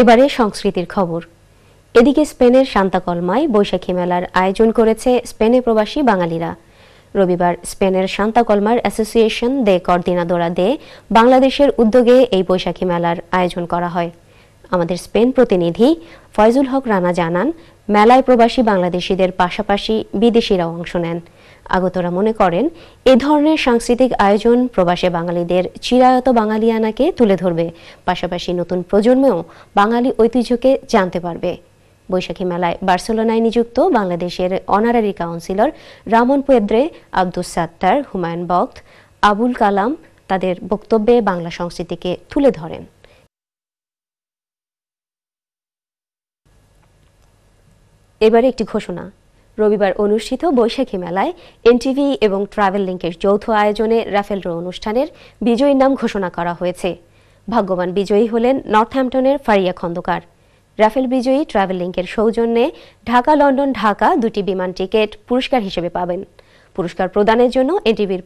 এবারে সংস্কৃতির খবর। এদিকে স্পেনের সান্তাকলমায় বৈশাখী মেলার আয়োজন করেছে স্পেনে প্রবাসী বাঙালিরা। রবিবার স্পেনের সান্তাকলমার অ্যাসোসিয়েশন দে কর্দিনাদোরা দে বাংলাদেশের উদ্যোগে এই বৈশাখী মেলার আয়োজন করা হয়। আমাদের স্পেন প্রতিনিধি ফয়জুল হক রানা জানান, মেলায় প্রবাসী বাংলাদেশিদের পাশাপাশি বিদেশিরাও অংশ নেন। আগতরা মনে করেন, এ ধরনের সাংস্কৃতিক আয়োজন প্রবাসী বাঙালিদের চিরায়ত বাঙালিয়ানাকে তুলে ধরবে, পাশাপাশি নতুন প্রজন্মেও বাঙালি ঐতিহ্যকে জানতে পারবে। বৈশাখী মেলায় বার্সেলোনায় নিযুক্ত বাংলাদেশের honorary councillor Ramon Pedre, Abdus Sattar, Humayun Bakht, Abul Kalam তাদের বক্তব্যে বাংলা সংস্কৃতিকে তুলে ধরেন। এবারে একটি ঘোষণা। রবিবার অনুষ্ঠিত বৈশাখী মেলায় এনটিভি এবং ট্রাভেল লিঙ্কের যৌথ আয়োজনে রাফেল ড্র অনুষ্ঠানের বিজয়ীর নাম ঘোষণা করা হয়েছে। ভাগ্যবান বিজয়ী হলেন নর্থহ্যাম্পটনের ফারিয়া খন্দকার। রাফেল বিজয়ী ট্রাভেল লিঙ্কের সৌজন্যে ঢাকা লন্ডন ঢাকা দুটি বিমান টিকিট পুরস্কার হিসেবে পাবেন। পুরস্কার প্রদানের জন্য এনটিভির